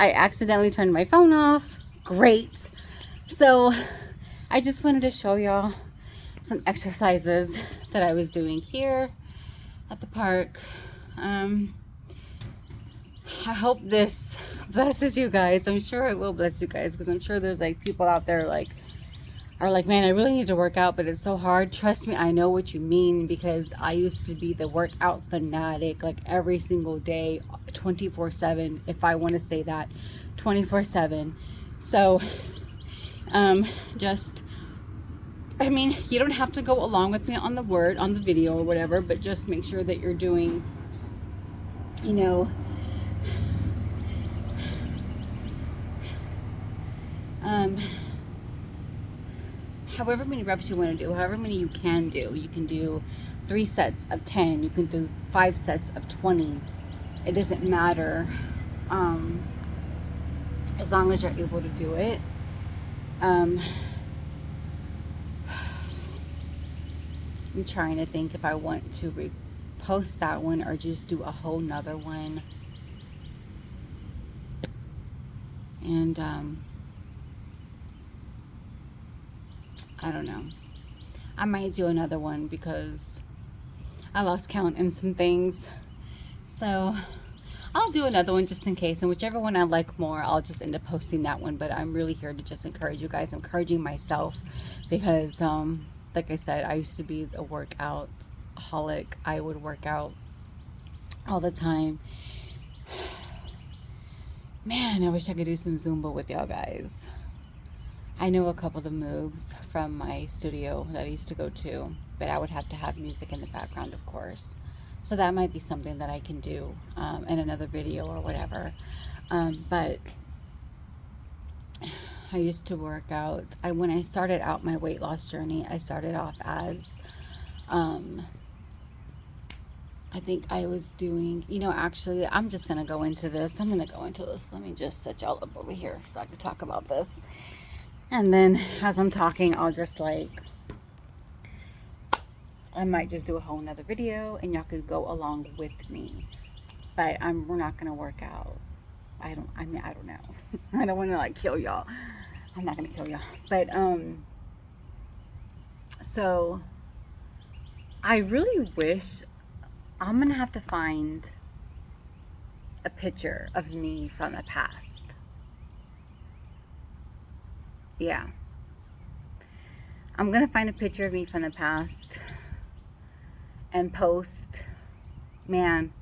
I accidentally turned my phone off. Great. So I just wanted to show y'all some exercises that I was doing here at the park. I hope this blesses you guys. I'm sure it will bless you guys, because I'm sure there's like people out there like are like, man, I really need to work out, but it's so hard. Trust me, I know what you mean, because I used to be the workout fanatic, like every single day, 24/7, if I want to say that, 24/7. So just, I mean, you don't have to go along with me on the video or whatever, but just make sure that you're doing, you know, however many reps you want to do, however many you can do. You can do 3 sets of 10, you can do 5 sets of 20. It doesn't matter, as long as you're able to do it. I'm trying to think if I want to repost that one or just do a whole nother one. And I don't know. I might do another one because I lost count in some things. So I'll do another one just in case, and whichever one I like more, I'll just end up posting that one. But I'm really here to just encourage you guys, encouraging myself, because like I said, I used to be a workout holic. I would work out all the time. Man, I wish I could do some Zumba with y'all guys. I know a couple of the moves from my studio that I used to go to, but I would have to have music in the background, of course. So that might be something that I can do in another video or whatever. But I used to work out. When I started out my weight loss journey, I started off as, I think I was doing, actually, I'm just going to go into this. Let me just set y'all up over here so I can talk about this. And then as I'm talking, I'll just I might just do a whole nother video and y'all could go along with me. But we're not going to work out. I don't know. I don't want to kill y'all. I'm not going to kill y'all. But, so I really wish, I'm going to have to find a picture of me from the past. Yeah. I'm going to find a picture of me from the past and post. Man.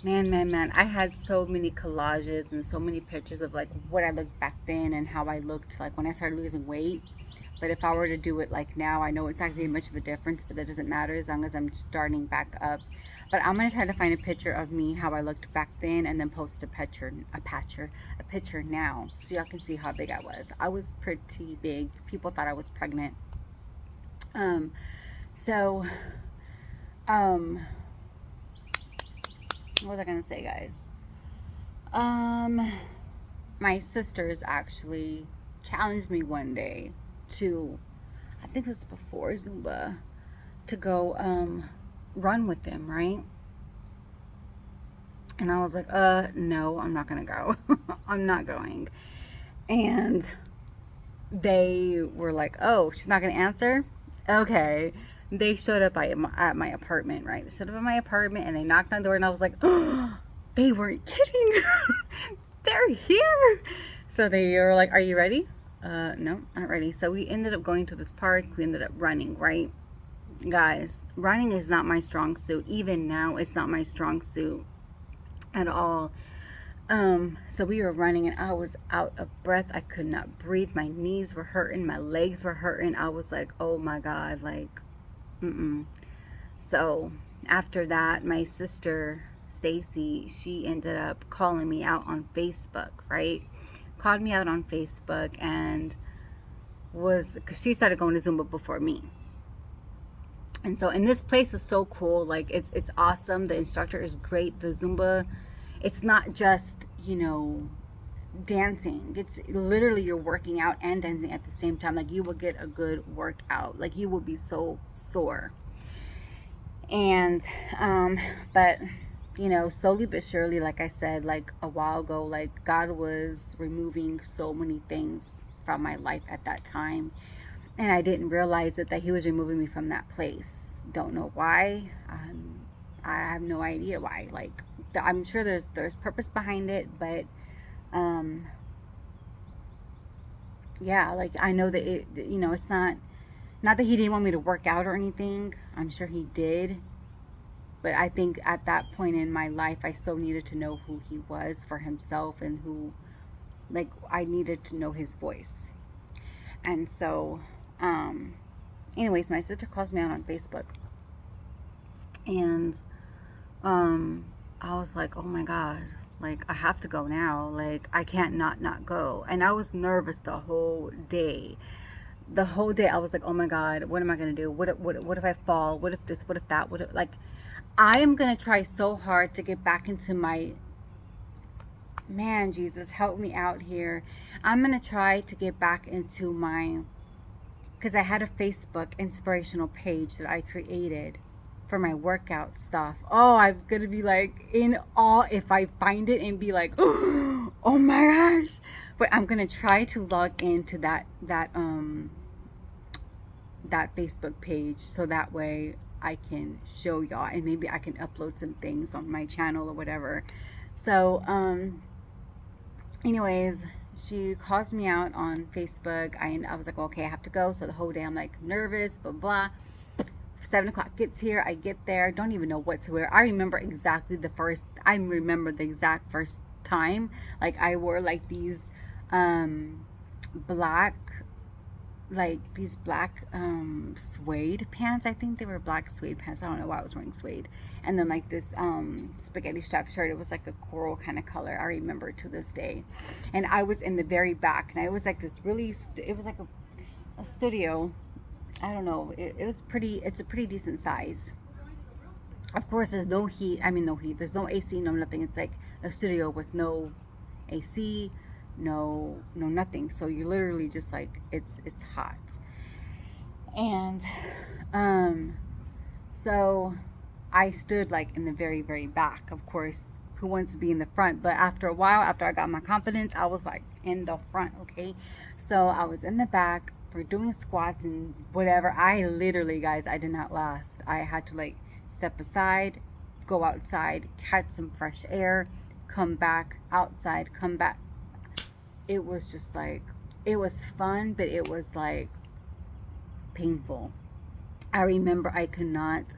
I had so many collages and so many pictures of what I looked back then and how I looked when I started losing weight. But if I were to do it now, I know it's not going to be much of a difference, but that doesn't matter as long as I'm starting back up. But I'm going to try to find a picture of me, how I looked back then, and then post a picture now, so y'all can see how big I was. I was pretty big. People thought I was pregnant. What was I going to say, guys? My sisters actually challenged me one day to, I think this is before Zumba, to go run with them, right? And I was like, no, I'm not gonna go. I'm not going. And they were like, oh, she's not gonna answer? Okay. They showed up at my apartment, right? They showed up at my apartment and they knocked on the door, and I was like, oh, they weren't kidding. They're here. So they were like, are you ready? No, not ready. So we ended up going to this park. We ended up running, right? Guys, running is not my strong suit. Even now, it's not my strong suit at all. So we were running and I was out of breath. I could not breathe. My knees were hurting. My legs were hurting. I was like, oh my God, So after that, my sister, Stacy, she ended up calling me out on Facebook, right? Called me out on Facebook and because she started going to Zumba before me. And this place is so cool. It's awesome. The instructor is great. The Zumba, it's not just, dancing. It's literally you're working out and dancing at the same time. You will get a good workout. You will be so sore. And, but slowly but surely, like I said, like a while ago, like God was removing so many things from my life at that time. And I didn't realize it, that He was removing me from that place. Don't know why. I have no idea why. Like, I'm sure there's purpose behind it, but um, yeah, like I know that it's not that He didn't want me to work out or anything. I'm sure He did, but I think at that point in my life, I still needed to know who He was for Himself, and like, I needed to know His voice. And so, um, anyways, my sister calls me out on Facebook, and I was like, oh my God, like, I have to go now. Like, I can't not go. And I was nervous the whole day. The whole day, I was like, oh my God, what am I going to do? What if I fall? What if this? What if that? What if, like, I am going to try so hard to get back into my, man, Jesus, help me out here. I'm going to try to get back into my, because I had a Facebook inspirational page that I created for my workout stuff. Oh, I'm going to be like in awe if I find it and be like, oh my gosh. But I'm going to try to log into that Facebook page, so that way I can show y'all, and maybe I can upload some things on my channel or whatever. So, anyways, she calls me out on Facebook. I was like, okay, I have to go. So the whole day I'm like nervous, blah, blah. 7 o'clock gets here. I get there. Don't even know what to wear. I remember the exact first time. Like, I wore like these black suede pants. I think they were black suede pants. I don't know why I was wearing suede. And then like this spaghetti strap shirt. It was like a coral kind of color. I remember it to this day. And I was in the very back, and I was like this really it was like a studio. I don't know. It's a pretty decent size. Of course, there's no heat. I mean, no heat. There's no AC, no nothing. It's like a studio with no AC, no nothing. So you're literally just like, it's hot. And so I stood like in the very, very back. Of course, who wants to be in the front? But after a while, after I got my confidence, I was like in the front. Okay, so I was in the back. We're doing squats and whatever. I literally, guys, I did not last. I had to like step aside, go outside, catch some fresh air, come back outside, come back. It was just like, it was fun, but it was like painful. I remember I could not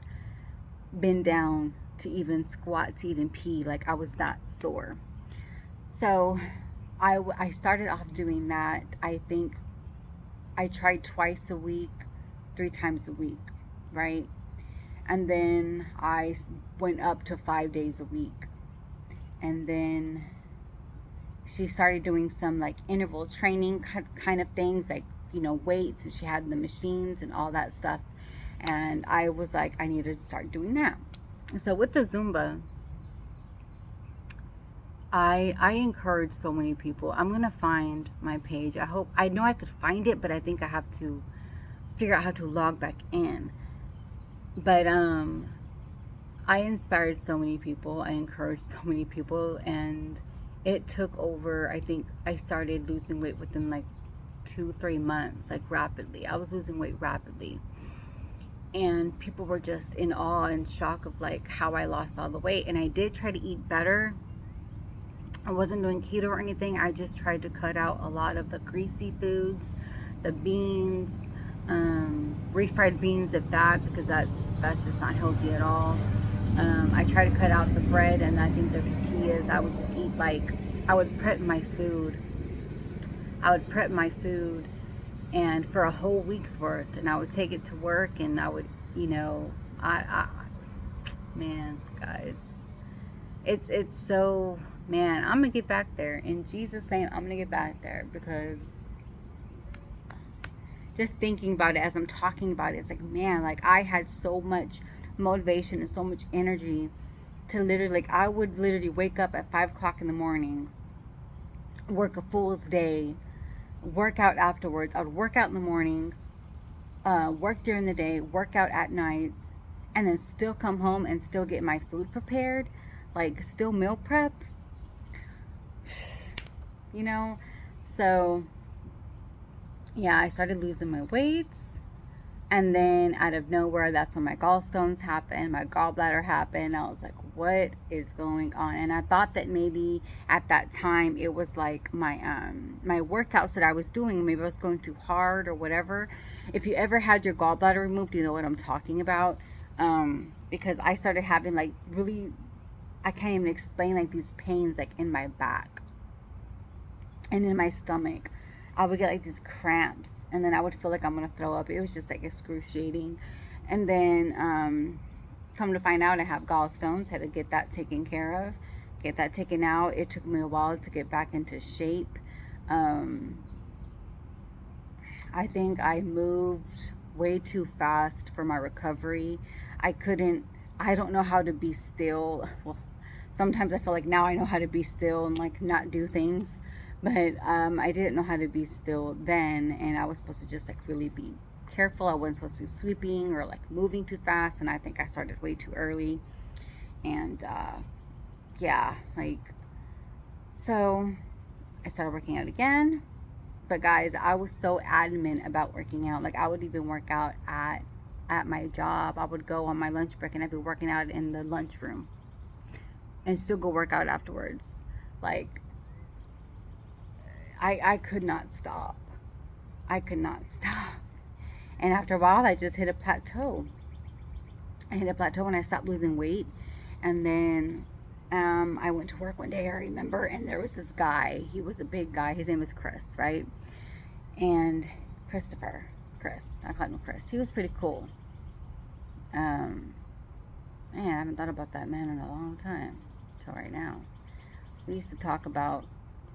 bend down to even squat, to even pee. Like, I was that sore. So I started off doing that. I think I tried twice a week, 3 times a week, right? And then I went up to 5 days a week. And then she started doing some like interval training kind of things, like, weights, and she had the machines and all that stuff. And I was like, I need to start doing that. So with the Zumba, I encourage so many people. I'm gonna find my page. I know I could find it, but I think I have to figure out how to log back in. But I inspired so many people. I encouraged so many people, and it took over. I think I started losing weight within like 2-3 months, like rapidly. I was losing weight rapidly, and people were just in awe and shock of like how I lost all the weight. And I did try to eat better. I wasn't doing keto or anything. I just tried to cut out a lot of the greasy foods, the beans, refried beans, if that, because that's just not healthy at all. I try to cut out the bread, and I think the tortillas. I would just eat I would prep my food. And for a whole week's worth, and I would take it to work, and I would, man, guys, it's so, man, I'm gonna get back there in Jesus' name. I'm gonna get back there, because just thinking about it as I'm talking about it, it's like, man, like I had so much motivation and so much energy to literally, like, I would literally wake up at 5 o'clock in the morning, work a fool's day, work out afterwards. I would work out in the morning, work during the day, work out at nights, and then still come home and still get my food prepared. like still meal prep, you know? So yeah, I started losing my weight. And then out of nowhere, that's when my gallstones happened, my gallbladder happened. I was like, what is going on? And I thought that maybe at that time it was like my workouts that I was doing, maybe I was going too hard or whatever. If you ever had your gallbladder removed, you know what I'm talking about. Because I started having like really, I can't even explain, like these pains like in my back and in my stomach. I would get like these cramps, and then I would feel like I'm gonna throw up. It was just like excruciating. And then come to find out, I have gallstones. Had to get that taken care of, get that taken out. It took me a while to get back into shape. I think I moved way too fast for my recovery. I don't know how to be still. Well, sometimes I feel like now I know how to be still and like not do things. But I didn't know how to be still then, and I was supposed to just like really be careful. I wasn't supposed to be sweeping or like moving too fast, and I think I started way too early. And yeah, like, so I started working out again. But guys, I was so adamant about working out. Like, I would even work out at my job. I would go on my lunch break and I'd be working out in the lunchroom and still go work out afterwards. Like, I could not stop. I could not stop. And after a while, I just hit a plateau. I hit a plateau when I stopped losing weight. And then I went to work one day, I remember, and there was this guy. He was a big guy. His name was Chris, right? And Chris. I called him Chris. He was pretty cool. Man, I haven't thought about that man in a long time, till right now. We used to talk about,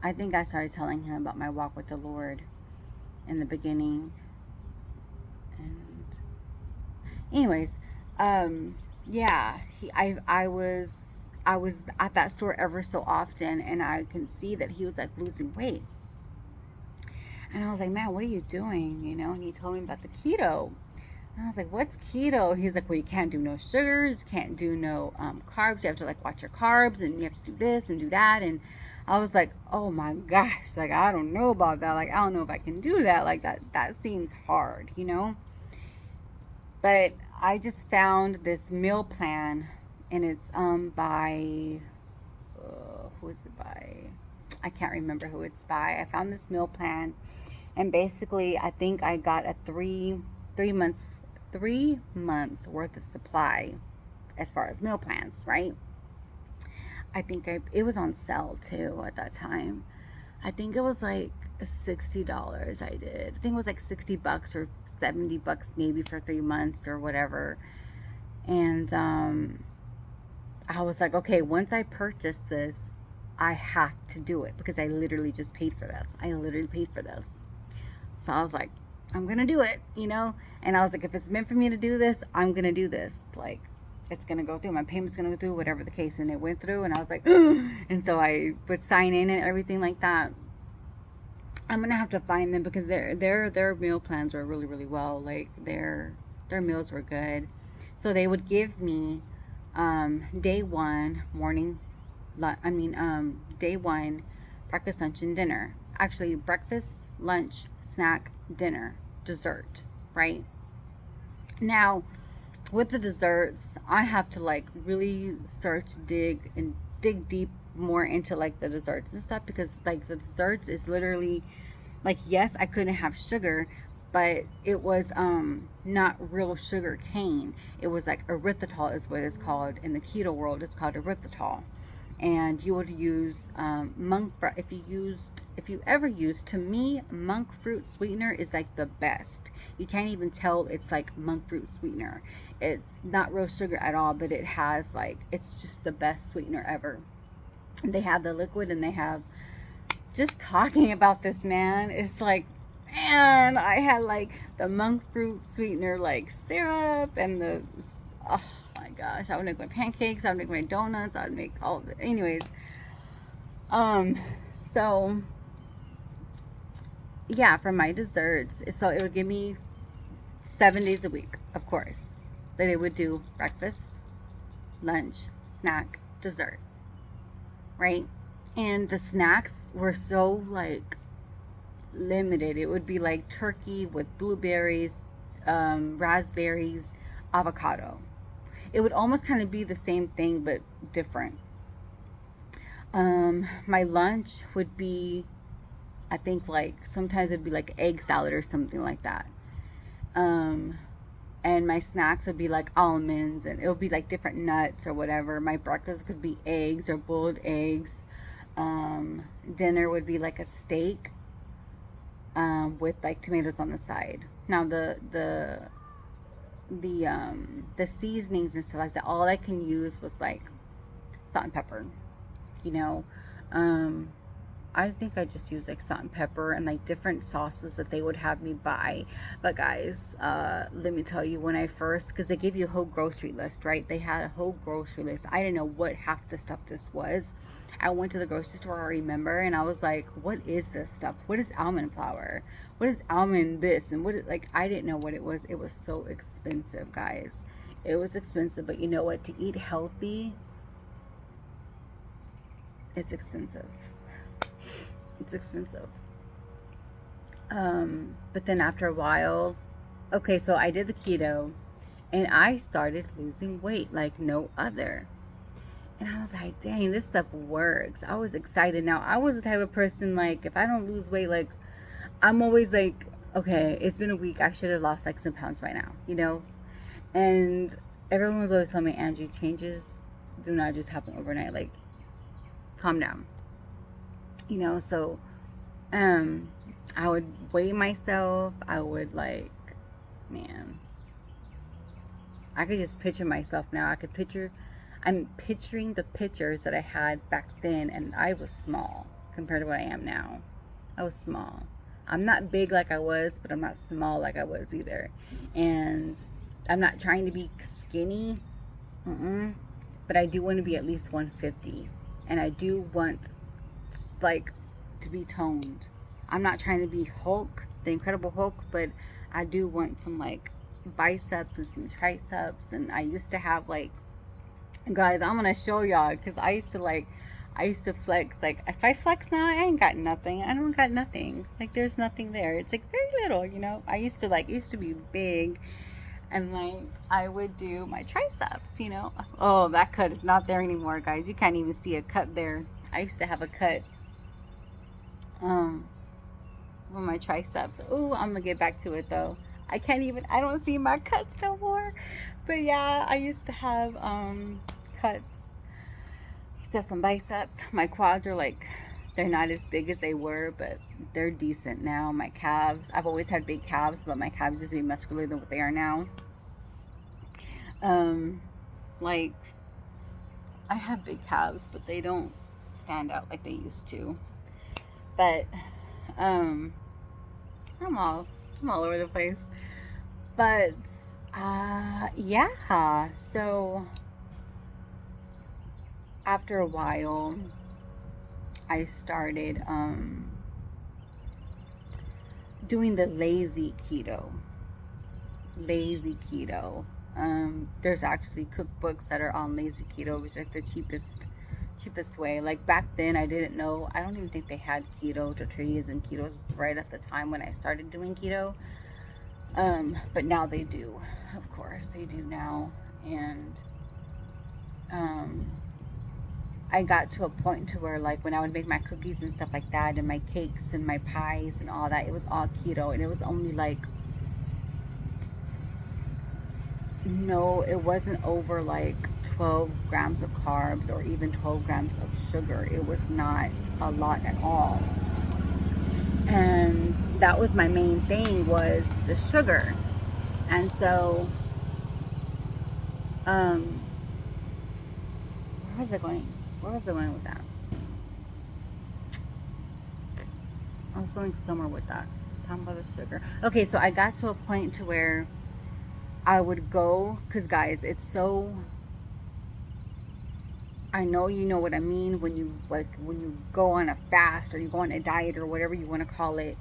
I think I started telling him about my walk with the Lord in the beginning. And anyways, yeah, I was at that store ever so often, and I can see that he was like losing weight. And I was like, man, what are you doing? You know, and he told me about the keto. And I was like, what's keto? He's like, well, you can't do no sugars, you can't do no carbs. You have to like watch your carbs, and you have to do this and do that. And I was like, oh my gosh, like, I don't know about that. Like, I don't know if I can do that. Like, that seems hard, you know? But I just found this meal plan, and it's by, who is it by? I can't remember who it's by. I found this meal plan, and basically, I think I got a 3 months worth of supply as far as meal plans, right? I think it was on sale too at that time. I think it was like $60 I did. I think it was like $60 or $70 maybe for 3 months or whatever. And I was like, okay, once I purchase this, I have to do it because I literally just paid for this. So I was like, I'm going to do it, you know? And I was like, if it's meant for me to do this, I'm going to do this. Like, it's going to go through. My payment's going to go through, whatever the case. And it went through, and I was like, and so I would sign in and everything like that. I'm going to have to find them because their meal plans were really, really well. Like, their meals were good. So they would give me day one, day one, breakfast, lunch, and dinner. Actually, breakfast, lunch, snack, dinner, dessert, right? Now, with the desserts, I have to like really dig deep more into like the desserts and stuff, because like the desserts is literally like, yes, I couldn't have sugar, but it was not real sugar cane. It was like erythritol is what it's called in the keto world. It's called erythritol. And you would use monk fruit. If you ever used, to me, monk fruit sweetener is like the best. You can't even tell it's like monk fruit sweetener. It's not real sugar at all, but it has like, it's just the best sweetener ever. They have the liquid, and they have, just talking about this, man, it's like, man, I had like the monk fruit sweetener like syrup and the, oh my gosh, I would make my pancakes, I would make my donuts, I would make all of it. Anyways, so yeah, for my desserts, so it would give me 7 days a week, of course, but they would do breakfast, lunch, snack, dessert. right? And the snacks were so like limited. It would be like turkey with blueberries, raspberries, avocado. It would almost kind of be the same thing but different. My lunch would be, I think, like sometimes it'd be like egg salad or something like that. Um, and my snacks would be like almonds, and it would be like different nuts or whatever. My breakfast could be eggs or boiled eggs. Dinner would be like a steak, with like tomatoes on the side. Now the seasonings and stuff like that, all I can use was like salt and pepper, you know. Um, I think I just use like salt and pepper and like different sauces that they would have me buy. But guys, let me tell you, when I first, because they gave you a whole grocery list, right? They had a whole grocery list. I didn't know what half the stuff this was. I went to the grocery store, I remember, and I was like, what is this stuff? What is almond flour? What is almond this? And what is, like, I didn't know what it was. It was so expensive, guys. It was expensive, but you know what? To eat healthy, it's expensive. It's expensive. But then after a while, okay, so I did the keto and I started losing weight like no other. And I was like, dang, this stuff works. I was excited. Now, I was the type of person, like, if I don't lose weight, like, I'm always like, okay, it's been a week. I should have lost like some pounds by now, you know? And everyone was always telling me, Angie, changes do not just happen overnight. Like, calm down, you know? So, um, I would weigh myself. I would, like, man, I could just picture myself now. I'm picturing the pictures that I had back then, and I was small compared to what I am now. I was small. I'm not big like I was, but I'm not small like I was either. And I'm not trying to be skinny, but I do want to be at least 150. And I do want, like, to be toned. I'm not trying to be Hulk, the Incredible Hulk, but I do want some, like, biceps and some triceps. And I used to have, like, guys, I'm gonna show y'all, because I used to flex. Like, if I flex now, I ain't got nothing. I don't got nothing. Like, there's nothing there. It's like very little, you know. I used to, like, it used to be big, and like I would do my triceps, you know. Oh, that cut is not there anymore, guys. You can't even see a cut there. I used to have a cut um on my triceps. Oh, I'm gonna get back to it though. I don't see my cuts no more. But yeah, I used to have cuts. I used to have some biceps. My quads are like, they're not as big as they were, but they're decent now. My calves, I've always had big calves, but my calves used to be muscular than what they are now. Um, like, I have big calves, but they don't stand out like they used to. But um, I'm all I'm all over the place. But yeah. So after a while, I started doing the lazy keto. Lazy keto. There's actually cookbooks that are on lazy keto, which is like the cheapest way. Like back then, I didn't know. I don't even think they had keto tortillas and ketos right at the time when I started doing keto. But now they do. Of course, they do now. And um, I got to a point to where, like, when I would make my cookies and stuff like that, and my cakes and my pies and all that, it was all keto, and it was only like, no, it wasn't over like 12 grams of carbs or even 12 grams of sugar. It was not a lot at all. And that was my main thing, was the sugar. And so, um, where was it going? Where was I going with that? I was going somewhere with that. I was talking about the sugar. Okay, so I got to a point to where I would go, because guys, it's so, I know you know what I mean when you, like, when you go on a fast or you go on a diet or whatever you want to call it,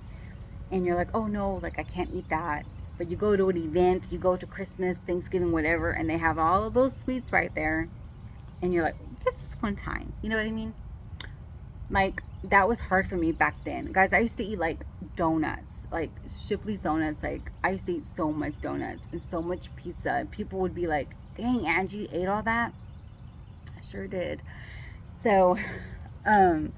and you're like, oh no, like, I can't eat that. But you go to an event, you go to Christmas, Thanksgiving, whatever, and they have all of those sweets right there, and you're like, just this one time, you know what I mean? Like, that was hard for me back then. Guys, I used to eat like donuts, like Shipley's donuts. Like, I used to eat so much donuts and so much pizza. And people would be like, dang, Angie, you ate all that? I sure did. So, um,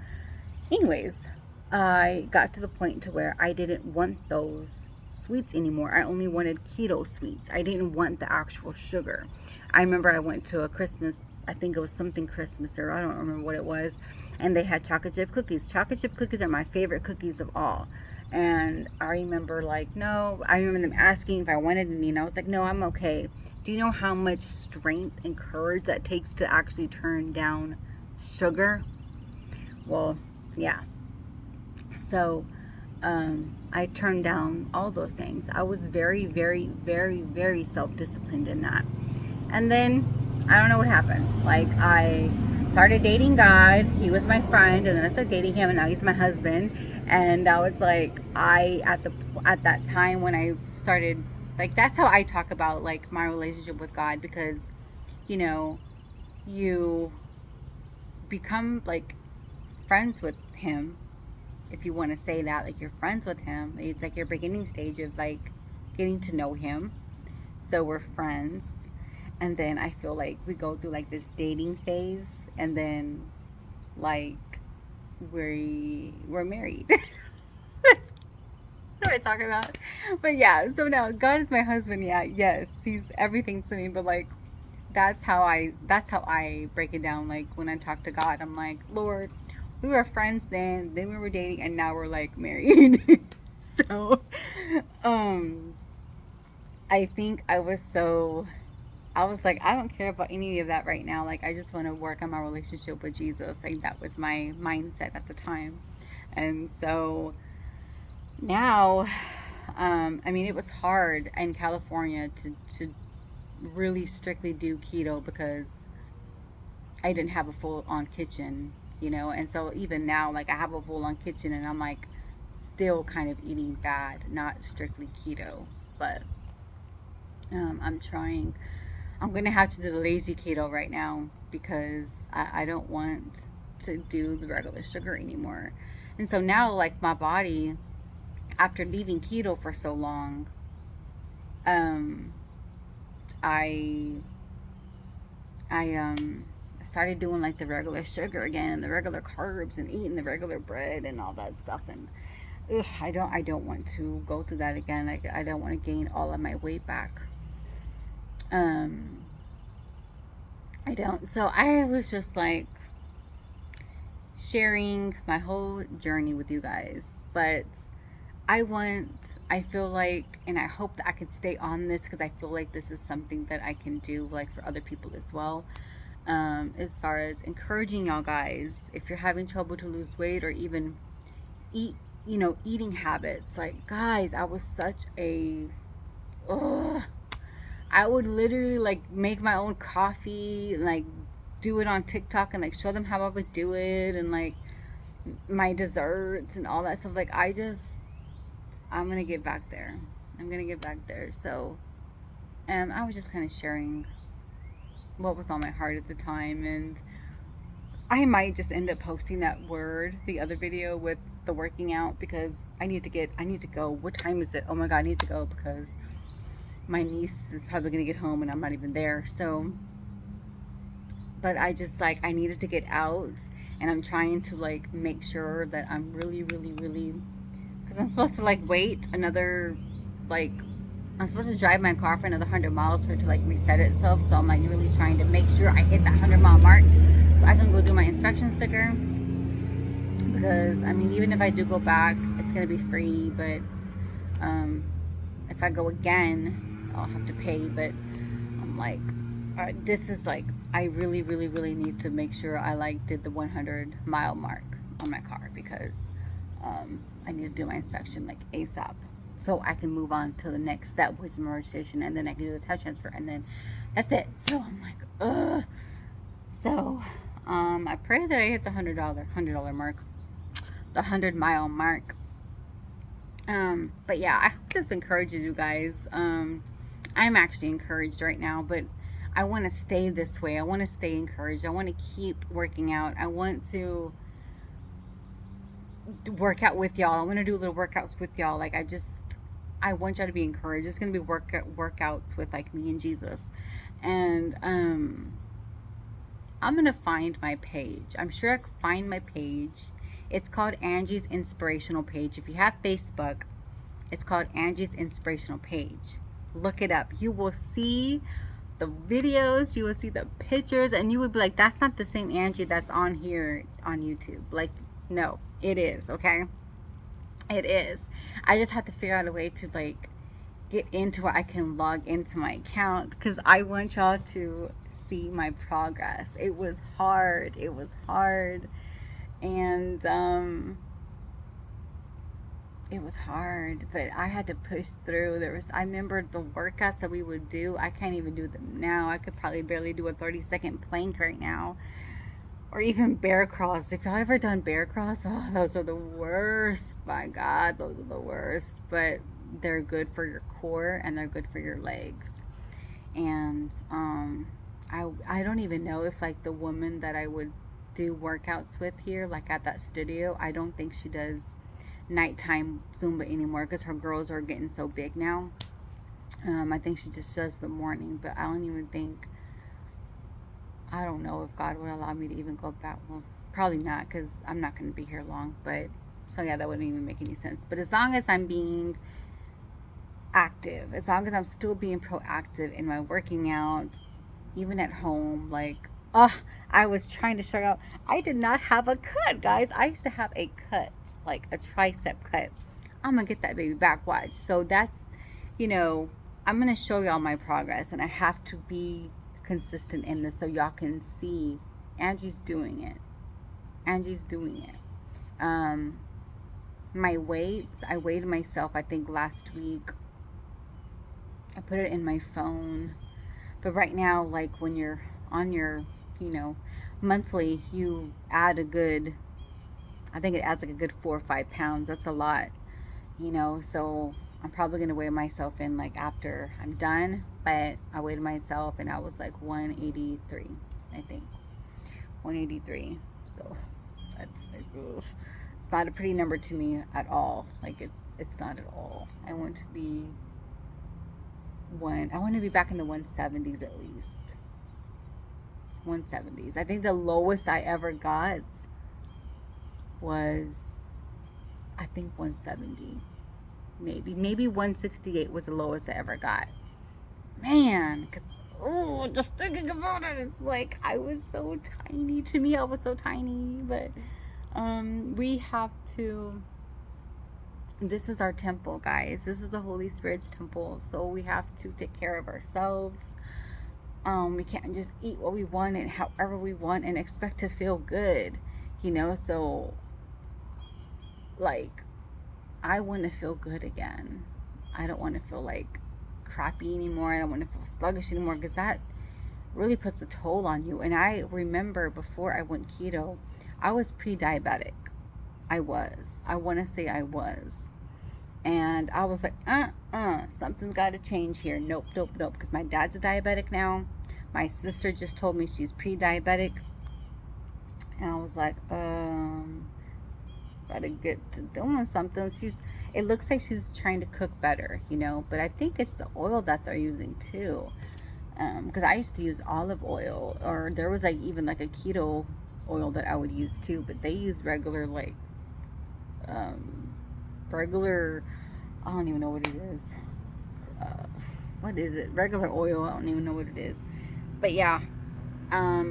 anyways, I got to the point to where I didn't want those sweets anymore. I only wanted keto sweets. I didn't want the actual sugar. I remember I went to a Christmas, I think it was something Christmas, or I don't remember what it was, and they had chocolate chip cookies. Chocolate chip cookies are my favorite cookies of all. And I remember, like, no, I remember them asking if I wanted any, and I was like, no, I'm okay. Do you know how much strength and courage that takes to actually turn down sugar? Well, yeah. So I turned down all those things. I was very, very, very, very self-disciplined in that. And then I don't know what happened. Like, I started dating God. He was my friend, and then I started dating him, and now he's my husband. And I was like, at that time when I started, like, that's how I talk about like my relationship with God, because you know, you become like friends with him, if you want to say that, like you're friends with him. It's like your beginning stage of like getting to know him. So we're friends, and then I feel like we go through like this dating phase, and then like we're married. What am I talking about? But yeah, so now God is my husband. Yeah, yes, he's everything to me. But like, that's how I break it down. Like, when I talk to God, I'm like, Lord, we were friends then we were dating, and now we're like married. So um I think I was like, I don't care about any of that right now. Like, I just want to work on my relationship with Jesus. Like, that was my mindset at the time. And so now, I mean, it was hard in California to really strictly do keto, because I didn't have a full on kitchen, you know. And so even now, like, I have a full on kitchen, and I'm like still kind of eating bad, not strictly keto, but I'm trying. I'm gonna have to do the lazy keto right now, because I don't want to do the regular sugar anymore. And so now, like, my body, after leaving keto for so long, um, I I started doing like the regular sugar again, and the regular carbs, and eating the regular bread and all that stuff. And ugh, I don't want to go through that again. Like, I don't want to gain all of my weight back. Um, I don't. So I was just like sharing my whole journey with you guys, but I feel like, and I hope that I can stay on this, because I feel like this is something that I can do like for other people as well. As far as encouraging y'all guys, if you're having trouble to lose weight, or even eat, eating habits. Like, guys, I was such a, ugh, I would literally like make my own coffee, and like do it on TikTok, and like show them how I would do it, and like my desserts and all that stuff. Like, I'm gonna get back there. I'm gonna get back there. So, I was just kind of sharing what was on my heart at the time, and I might just end up posting that word, the other video with the working out, because I need to go. What time is it? Oh my God, I need to go, because my niece is probably gonna get home and I'm not even there. So, but I just, like, I needed to get out, and I'm trying to like make sure that I'm really, really, really, because I'm supposed to like wait another, like, I'm supposed to drive my car for another 100 miles for it to like reset itself. So I'm like really trying to make sure I hit that 100-mile mark, so I can go do my inspection sticker. Because I mean, even if I do go back, it's gonna be free. But if I go again, I'll have to pay. But I'm like, this is like, I really, really, really need to make sure I like did the 100-mile mark on my car, because I need to do my inspection like ASAP, so I can move on to the next step, which is my registration, and then I can do the tech transfer, and then that's it. So I'm like, ugh. So I pray that I hit the $100 mark, the 100-mile mark. But yeah, I hope this encourages you guys. I'm actually encouraged right now, but I want to stay this way. I want to stay encouraged. I want to keep working out. I want to work out with y'all. I want to do little workouts with y'all. Like, I want y'all to be encouraged. It's going to be workouts with like me and Jesus. And I'm going to find my page. I'm sure I can find my page. It's called Angie's Inspirational Page. If you have Facebook, it's called Angie's Inspirational Page. Look it up. You will see the videos, you will see the pictures, and you would be like, that's not the same Angie that's on here on YouTube. Like, no, it is, okay? It is. I just have to figure out a way to like get into where I can log into my account, because I want y'all to see my progress. It was hard. It was hard. And it was hard, but I had to push through. I remember the workouts that we would do. I can't even do them now. I could probably barely do a 30-second plank right now, or even bear crawls. If y'all ever done bear crawls, oh, those are the worst. My God, those are the worst. But they're good for your core and they're good for your legs. And I don't even know if like the woman that I would do workouts with here, like at that studio, I don't think she does nighttime Zumba anymore, because her girls are getting so big now. I think she just does the morning, but I don't even think, I don't know if God would allow me to even go back. Well, probably not, because I'm not going to be here long. But so yeah, that wouldn't even make any sense. But as long as I'm being active, as long as I'm still being proactive in my working out, even at home, like, oh, I was trying to show y'all, I did not have a cut, guys. I used to have a cut, like a tricep cut. I'm gonna get that baby back, watch. So that's, I'm gonna show y'all my progress, and I have to be consistent in this so y'all can see Angie's doing it. Angie's doing it. My weights, I weighed myself, I think last week. I put it in my phone. But right now, like when you're on your, monthly, you add a good, I think it adds like a good 4 or 5 pounds. That's a lot, so I'm probably going to weigh myself in like after I'm done. But I weighed myself and I was like 183, I think. 183. So that's like, oof. It's not a pretty number to me at all. Like it's not at all. I want to be back in the 170s at least. 170s. I think the lowest I ever got was, I think 170. Maybe 168 was the lowest I ever got. Man, because just thinking about it, it's like I was so tiny. To me, I was so tiny. But we have to, this is our temple, guys. This is the Holy Spirit's temple. So we have to take care of ourselves. We can't just eat what we want and however we want and expect to feel good, so like I want to feel good again. I don't want to feel like crappy anymore. I don't want to feel sluggish anymore, because that really puts a toll on you. And I remember before I went keto, I was pre-diabetic. I want to say I was. And I was like, something's got to change here. Nope. Because my dad's a diabetic now. My sister just told me she's pre-diabetic. And I was like, gotta get to doing something. It looks like she's trying to cook better, but I think it's the oil that they're using too. Because I used to use olive oil, or there was like even like a keto oil that I would use too, but they use regular I don't even know what it is. What is it? Regular oil. I don't even know what it is. But yeah,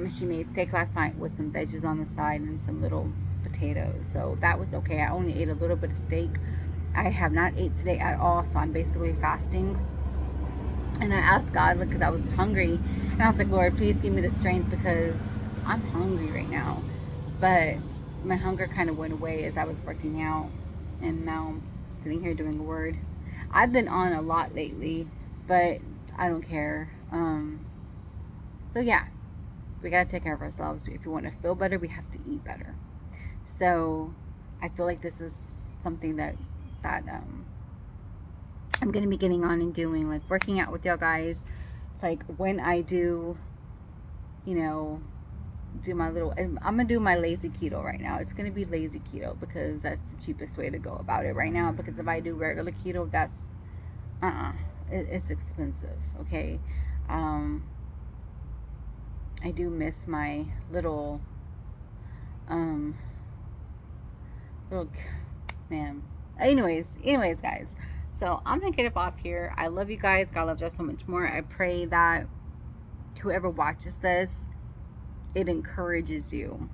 she made steak last night with some veggies on the side and some little potatoes. So that was okay. I only ate a little bit of steak. I have not ate today at all, so I'm basically fasting. And I asked God, because I was hungry, and I was like, Lord, please give me the strength, because I'm hungry right now. But my hunger kind of went away as I was working out, and now I'm sitting here doing a word. I've been on a lot lately, but I don't care. So yeah, we gotta take care of ourselves. If we want to feel better, we have to eat better. So I feel like this is something that I'm gonna be getting on and doing, like working out with y'all guys. Like when I do, do my little, I'm gonna do my lazy keto right now. It's gonna be lazy keto because that's the cheapest way to go about it right now. Because if I do regular keto, that's it's expensive. Okay. I do miss my little um little man. Anyways, guys. So I'm gonna get up off here. I love you guys. God loves you so much more. I pray that whoever watches this, it encourages you.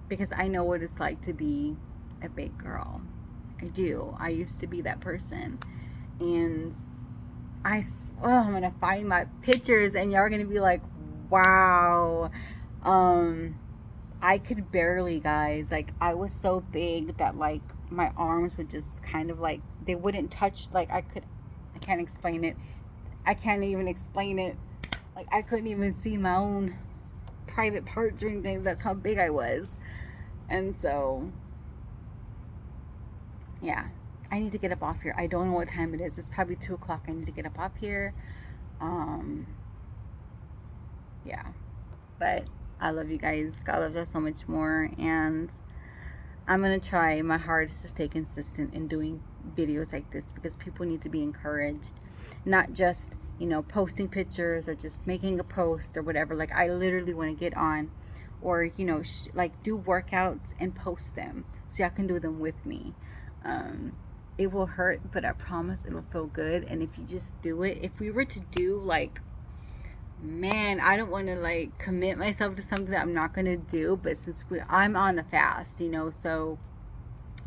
Because I know what it's like to be a big girl. I do. I used to be that person, and I'm gonna find my pictures, and y'all are gonna be like, wow. I could barely, guys. Like, I was so big that like my arms would just kind of like, they wouldn't touch. Like, I can't explain it. I can't even explain it. Like, I couldn't even see my own private parts or anything. That's how big I was. And so, yeah, I need to get up off here. I don't know what time it is. It's probably 2 o'clock. I need to get up off here. Yeah, but I love you guys. God loves us so much more. And I'm going to try my hardest to stay consistent in doing videos like this, because people need to be encouraged, not just, posting pictures or just making a post or whatever. Like, I literally want to get on, or, like, do workouts and post them so y'all can do them with me. It will hurt, but I promise it will feel good. And if you just do it, if we were to do like, man, I don't want to like commit myself to something that I'm not going to do, but since I'm on the fast, so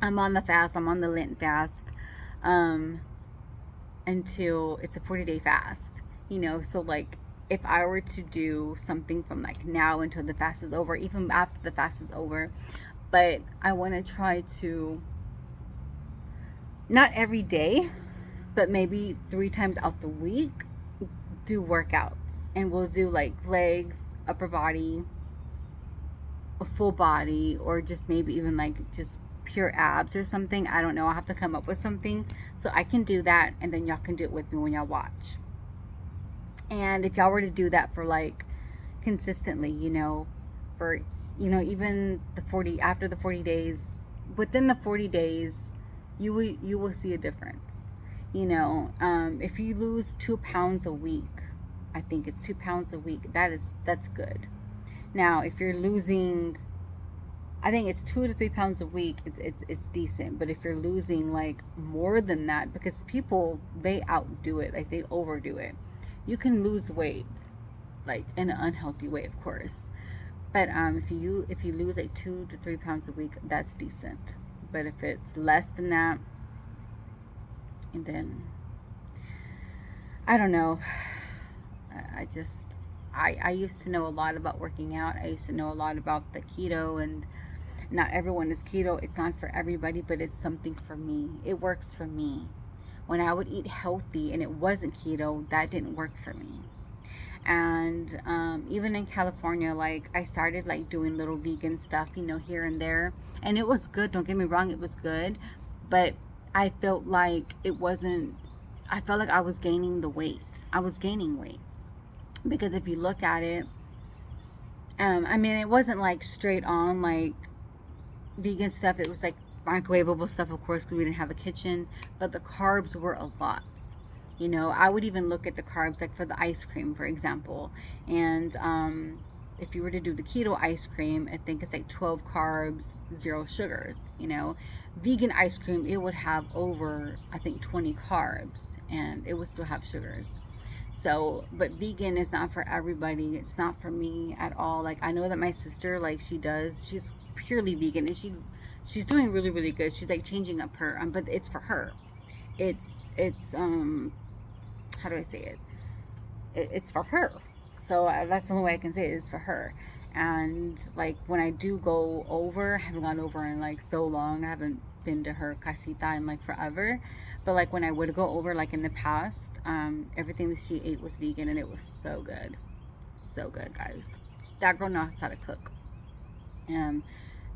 I'm on the fast, I'm on the Lent fast, until it's a 40-day fast, so like, if I were to do something from like now until the fast is over, even after the fast is over, but I want to try to, not every day, but maybe 3 times out the week, do workouts. And we'll do like legs, upper body, a full body, or just maybe even like just pure abs or something. I don't know. I'll have to come up with something so I can do that, and then y'all can do it with me when y'all watch. And if y'all were to do that for like consistently, for even the 40, after the 40 days, within the 40 days, you will see a difference. If you lose 2 pounds a week, I think it's 2 pounds a week, that's good. Now, if you're losing, I think it's 2 to 3 pounds a week, it's decent. But if you're losing like more than that, because people, they outdo it, like they overdo it. You can lose weight like in an unhealthy way, of course. But if you lose like 2 to 3 pounds a week, that's decent. But if it's less than that, and then I don't know, I used to know a lot about working out. I used to know a lot about the keto, and not everyone is keto. It's not for everybody, but it's something for me. It works for me. When I would eat healthy and it wasn't keto, that didn't work for me. And even in California, like, I started like doing little vegan stuff, here and there, and it was good. Don't get me wrong, it was good, but I felt like I felt like I was gaining the weight. I was gaining weight, because if you look at it, it wasn't like straight on like vegan stuff. It was like microwavable stuff, of course, because we didn't have a kitchen, but the carbs were a lot. I would even look at the carbs, like for the ice cream, for example. And if you were to do the keto ice cream, I think it's like 12 carbs, 0 sugars. Vegan ice cream, it would have over, I think, 20 carbs, and it would still have sugars. So, but vegan is not for everybody. It's not for me at all. Like, I know that my sister, like, she's purely vegan, and she's doing really, really good. She's like changing up her, but it's for her. It's how do I say it? It's for her. So that's the only way I can say it, is for her. And like, when I do go over, I haven't gone over in like so long. I haven't been to her casita in like forever. But like, when I would go over, like in the past, everything that she ate was vegan, and it was so good. So good, guys. That girl knows how to cook.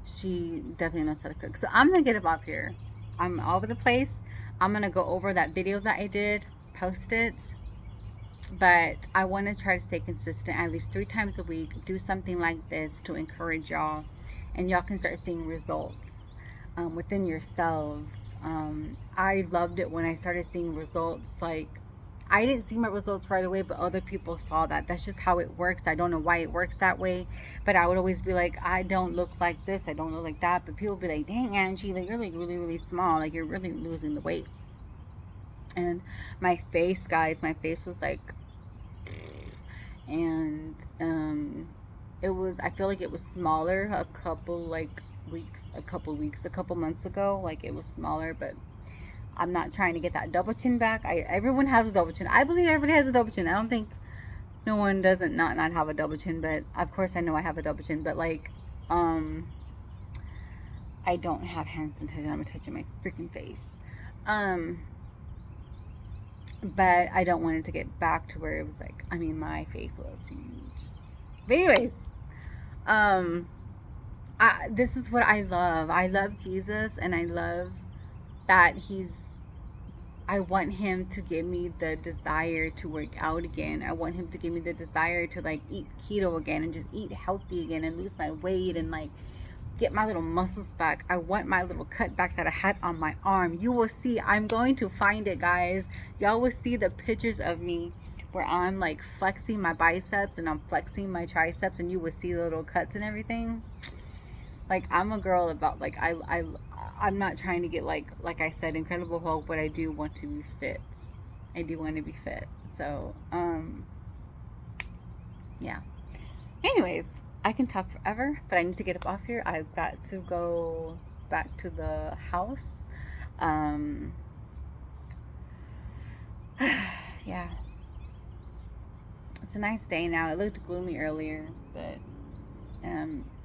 She definitely knows how to cook. So I'm gonna get up off here. I'm all over the place. I'm gonna go over that video that I did, post it, But I want to try to stay consistent at least 3 times a week. Do something like this to encourage y'all, and y'all can start seeing results within yourselves. I loved it when I started seeing results. Like, I didn't see my results right away, but other people saw that. That's just how it works. I don't know why it works that way, but I would always be like, I don't look like this, I don't look like that. But people would be like, dang, Angie, like, you're like really, really small. Like, you're really losing the weight. And my face, guys, my face was like, and it was, I feel like it was smaller a couple months ago. Like, it was smaller, but I'm not trying to get that double chin back. Everyone has a double chin. I believe everybody has a double chin. I don't think no one doesn't not have a double chin, but of course I know I have a double chin, but like, I don't have hand sanitizer. I'm touching my freaking face. But I don't want it to get back to where it was like, I mean, my face was huge. But anyways, this is what I love. I love Jesus, and I love that I want him to give me the desire to work out again. I want him to give me the desire to like eat keto again and just eat healthy again and lose my weight and like get my little muscles back. I want my little cut back that I had on my arm. You will see. I'm going to find it, guys. Y'all will see the pictures of me where I'm like flexing my biceps and I'm flexing my triceps, and you will see the little cuts and everything. Like, I'm a girl about like I'm not trying to get like I said, Incredible Hulk, but I do want to be fit. I do want to be fit. So yeah. Anyways, I can talk forever, but I need to get up off here. I've got to go back to the house. Yeah. It's a nice day now. It looked gloomy earlier, but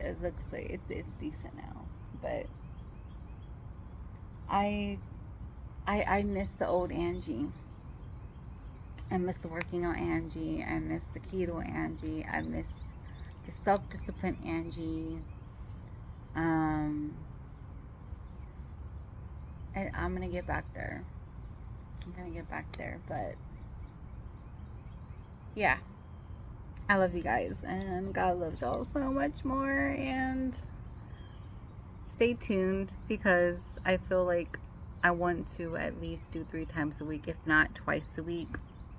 it looks like it's decent now. But I miss the old Angie. I miss the working out Angie. I miss the keto Angie. I miss the self-discipline Angie. I'm gonna get back there. But yeah, I love you guys, and God loves y'all so much more. And stay tuned, because I feel like I want to at least do 3 times a week, if not twice a week,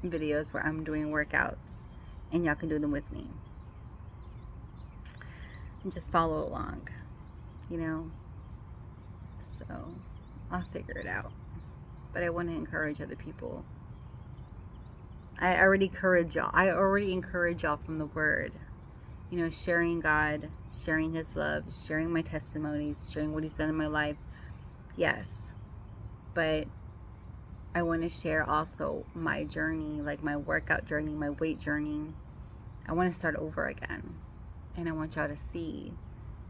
videos where I'm doing workouts, and y'all can do them with me. And just follow along, so I'll figure it out. But I want to encourage other people. I already encourage y'all from the word, sharing God, sharing his love, sharing my testimonies, sharing what he's done in my life. Yes, but I want to share also my journey, like my workout journey, my weight journey. I want to start over again. And I want y'all to see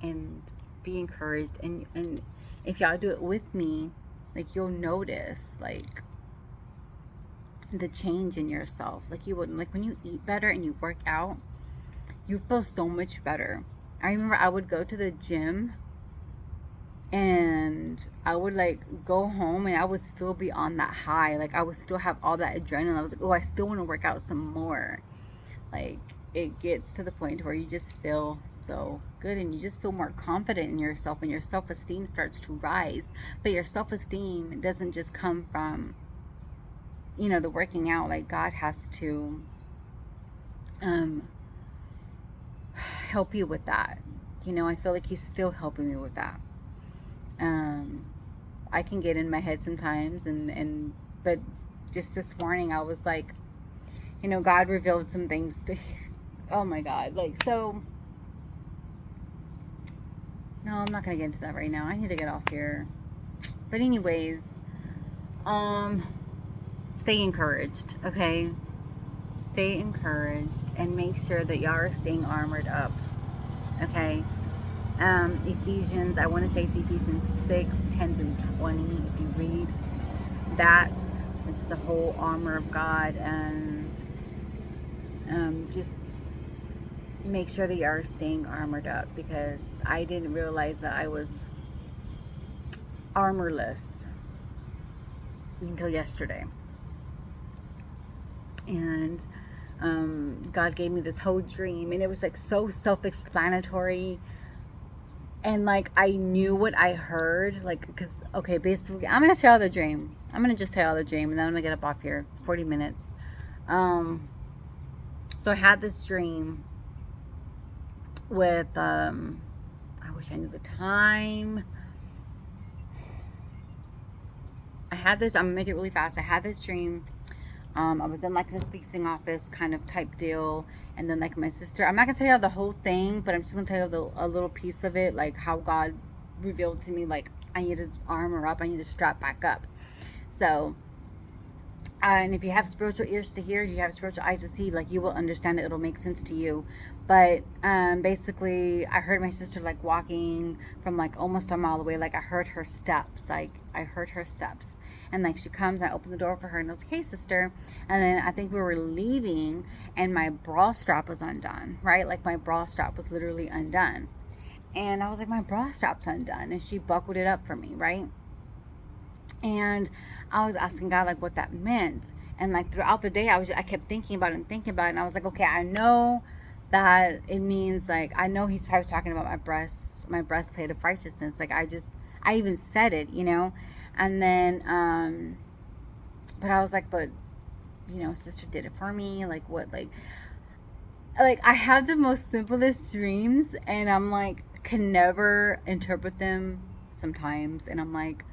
and be encouraged. And if y'all do it with me, like, you'll notice like the change in yourself. Like, you wouldn't, like, when you eat better and you work out, you feel so much better. I remember I would go to the gym and I would like go home and I would still be on that high. Like, I would still have all that adrenaline. I was like, oh, I still want to work out some more. Like, it gets to the point where you just feel so good and you just feel more confident in yourself, and your self-esteem starts to rise. But your self-esteem doesn't just come from, the working out. Like, God has to help you with that. I feel like he's still helping me with that. I can get in my head sometimes, but just this morning I was like, God revealed some things to oh my God. Like, so, no, I'm not going to get into that right now. I need to get off here. But anyways, stay encouraged, okay? Stay encouraged, and make sure that y'all are staying armored up, okay? Ephesians, I want to say it's Ephesians 6:10-20. If you read that, it's the whole armor of God. And just make sure that you are staying armored up, because I didn't realize that I was armorless until yesterday. And God gave me this whole dream, and it was like so self-explanatory, and like I knew what I heard, like, because okay, basically I'm gonna tell the dream. I'm gonna just tell the dream, and then I'm gonna get up off here. It's 40 minutes. So I had this dream with I wish I knew the time. I had this, I'm gonna make it really fast. I had this dream. I was in like this leasing office kind of type deal, and then like my sister, I'm not gonna tell you the whole thing, but I'm just gonna tell you a little piece of it, like how God revealed to me, like I need to armor up, I need to strap back up. So and if you have spiritual ears to hear, you have spiritual eyes to see, like you will understand it, it'll make sense to you. But basically I heard my sister like walking from like almost a mile away, like I heard her steps, and like she comes, I open the door for her, and I was like, hey sister. And then I think we were leaving, and my bra strap was undone, right? Like my bra strap was literally undone, and I was like, my bra strap's undone, and she buckled it up for me, right? And I was asking God like what that meant, and like throughout the day I kept thinking about it and thinking about it, and I was like, okay, I know that it means, like, I know he's probably talking about my breastplate of righteousness. Like I even said it, and then but I was like, but sister did it for me, like what, like I have the most simplest dreams, and I'm like can never interpret them sometimes, and I'm like,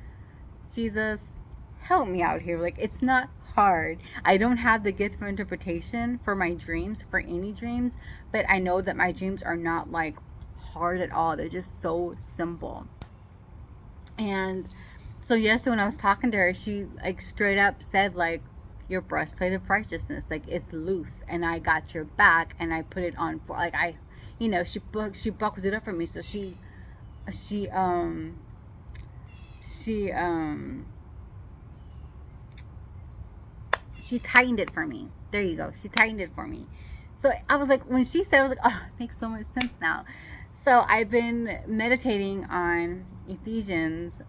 Jesus, help me out here. Like, it's not hard. I don't have the gift for interpretation for my dreams, for any dreams, but I know that my dreams are not like hard at all. They're just so simple. And so yesterday when I was talking to her, she like straight up said like, your breastplate of righteousness, like it's loose, and I got your back, and I put it on for like she buckled it up for me. So she tightened it for me. There you go. She tightened it for me. So I was like, when she said, I was like, oh, it makes so much sense now. So I've been meditating on Ephesians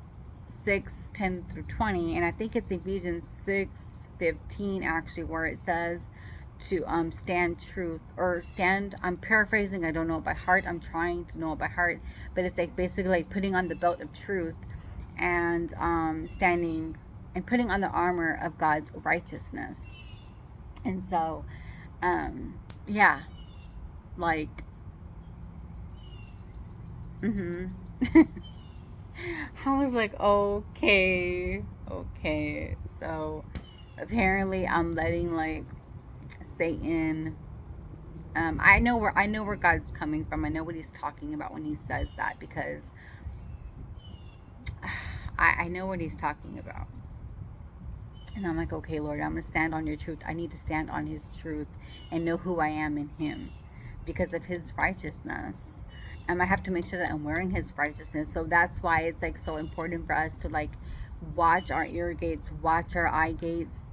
6:10 through 20, and I think it's Ephesians 6:15 actually, where it says to stand truth, or stand, I'm paraphrasing, I don't know it by heart, I'm trying to know it by heart, but it's like basically like putting on the belt of truth, and standing and putting on the armor of God's righteousness. And so yeah, like I was like, okay. So apparently I'm letting like Satan, I know where God's coming from. I know what he's talking about when he says that, because I know what he's talking about. And I'm like, okay, Lord, I'm going to stand on your truth. I need to stand on his truth and know who I am in him because of his righteousness. I have to make sure that I'm wearing his righteousness. So that's why it's like so important for us to like watch our ear gates, watch our eye gates.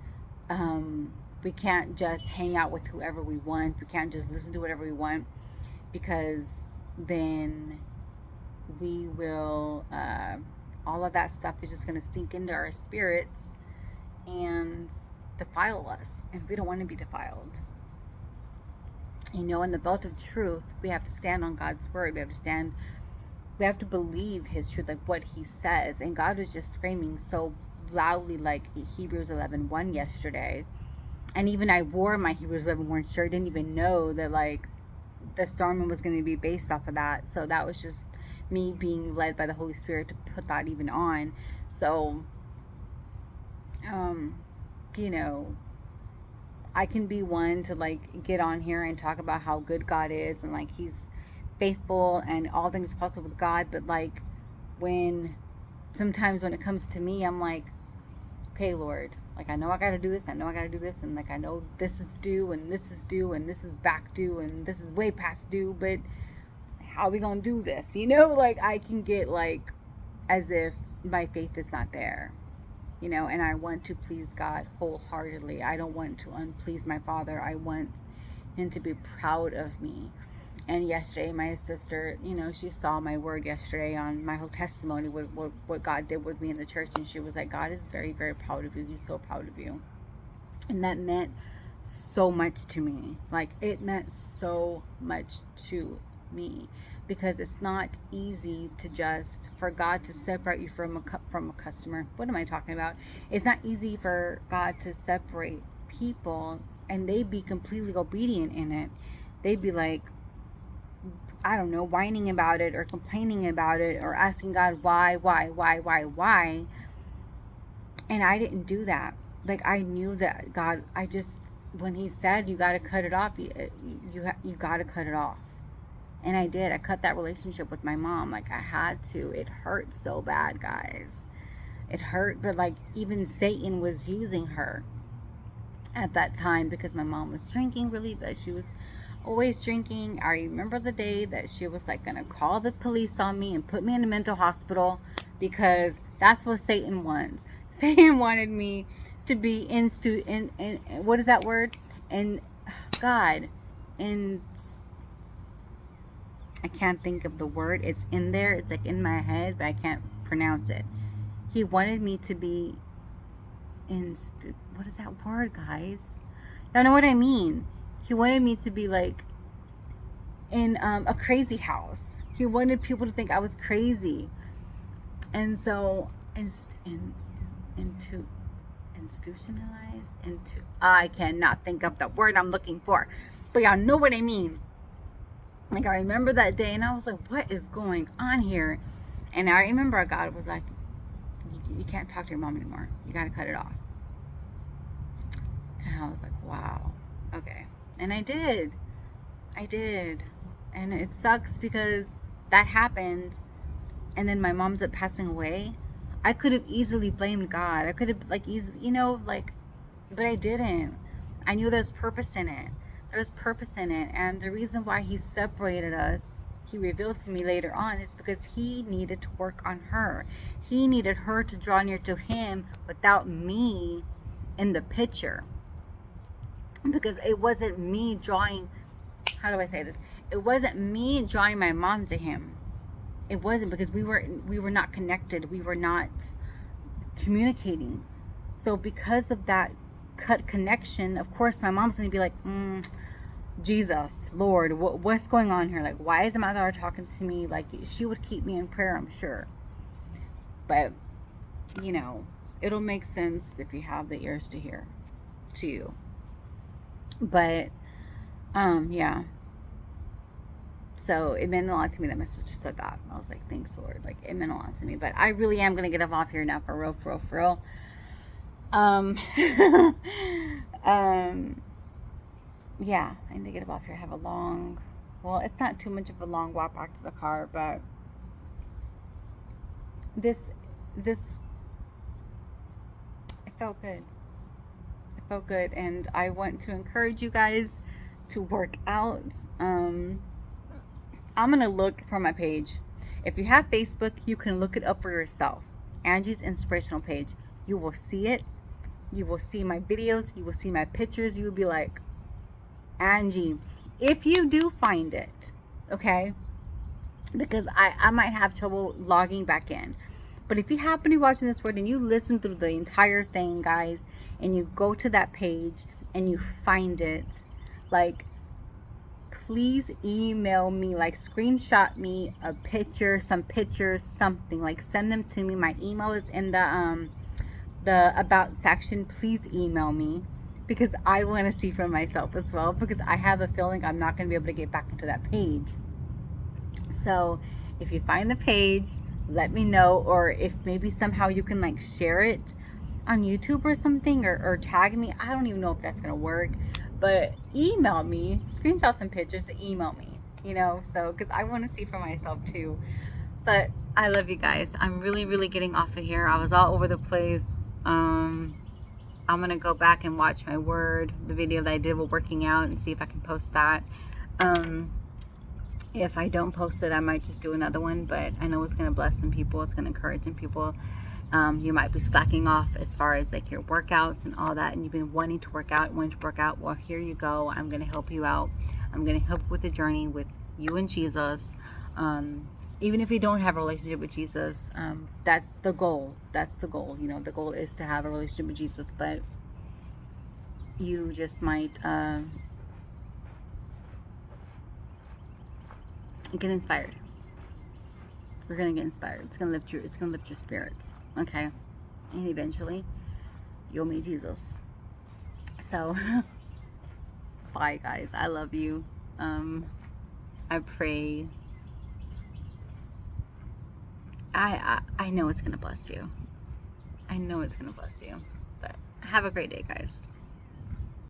We can't just hang out with whoever we want. We can't just listen to whatever we want, because then we will, all of that stuff is just going to sink into our spirits and defile us, and we don't want to be defiled. In the belt of truth, we have to stand on God's word. We have to believe his truth, like what he says. And God was just screaming so loudly, like Hebrews 11:1 yesterday. And even I wore my Hebrews 11:1 shirt. Didn't even know that like the sermon was going to be based off of that. So that was just me being led by the Holy Spirit to put that even on. So I can be one to like get on here and talk about how good God is, and like he's faithful and all things possible with God. But like sometimes when it comes to me, I'm like, okay, Lord, like I know I got to do this, and like I know this is due, and this is due, and this is back due, and this is way past due, but how are we gonna do this? Like I can get like as if my faith is not there. And I want to please God wholeheartedly. I don't want to unplease my Father. I want him to be proud of me. And yesterday, my sister, she saw my word yesterday on my whole testimony with what God did with me in the church. And she was like, God is very, very proud of you. He's so proud of you. And that meant so much to me. Like, it meant so much to me, because it's not easy to just for God to separate you from a customer. What am I talking about? It's not easy for God to separate people and they be completely obedient in it. They'd be like, I don't know, whining about it or complaining about it or asking God why. And I didn't do that. Like, I knew that God, when he said you got to cut it off, you got to cut it off. And I did. I cut that relationship with my mom. Like, I had to. It hurt so bad, guys. It hurt, but like, even Satan was using her at that time, because my mom was drinking really bad. She was always drinking. I remember the day that she was like gonna call the police on me and put me in a mental hospital, because that's what Satan wants. Satan wanted me to be in what is that word? And God, and I can't think of the word. It's in there. It's like in my head, but I can't pronounce it. He wanted me to be what is that word, guys? Y'all know what I mean. He wanted me to be like in a crazy house. He wanted people to think I was crazy. And so, I cannot think of the word I'm looking for. But y'all know what I mean. Like, I remember that day and I was like, what is going on here? And I remember God was like, you can't talk to your mom anymore. You got to cut it off. And I was like, wow, okay. And I did. And it sucks because that happened. And then my mom's up passing away. I could have easily blamed God. I could have but I didn't. I knew there was purpose in it. And the reason why he separated us, he revealed to me later on, is because he needed to work on her. He needed her to draw near to him without me in the picture. Because it wasn't me drawing, how do I say this? It wasn't me drawing my mom to him. It wasn't, because we were not connected. We were not communicating. So because of that cut connection, of course my mom's gonna be like, Jesus, Lord, what's going on here? Like, why isn't my daughter talking to me? Like, she would keep me in prayer, I'm sure. But it'll make sense if you have the ears to hear to you. But yeah, so it meant a lot to me that my sister said that. I was like, thanks, Lord. Like, it meant a lot to me. But I really am gonna get off here now, for real. Yeah, I need to get off here. Have a long, it's not too much of a long walk back to the car, but this it felt good. It felt good, and I want to encourage you guys to work out. I'm gonna look for my page. If you have Facebook, you can look it up for yourself. Angie's Inspirational page. You will see it. You will see my videos. You will see my pictures. You will be like, Angie, if you do find it, okay? Because I might have trouble logging back in. But if you happen to be watching this word and you listen through the entire thing, guys, and you go to that page and you find it, like, please email me, like, screenshot me a picture, some pictures, something. Like, send them to me. My email is in the about section. Please email me, because I want to see for myself as well, because I have a feeling I'm not going to be able to get back into that page. So if you find the page, let me know, or if maybe somehow you can like share it on YouTube or something, or tag me. I don't even know if that's going to work, but email me, screenshot some pictures to email me, so, because I want to see for myself too. But I love you guys. I'm really getting off of here. I was all over the place. I'm gonna go back and watch my word, the video that I did with working out, and see if I can post that. If I don't post it, I might just do another one, but I know it's gonna bless some people. It's gonna encourage some people. You might be slacking off as far as like your workouts and all that, and you've been wanting to work out. Well, here you go. I'm gonna help you out. I'm gonna help with the journey with you and Jesus. Even if you don't have a relationship with Jesus, that's the goal. The goal is to have a relationship with Jesus. But you just might get inspired. You're gonna get inspired. It's gonna lift your spirits. Okay, and eventually you'll meet Jesus. So bye guys. I love you. I pray. I know it's gonna bless you. I know it's gonna bless you. But have a great day, guys.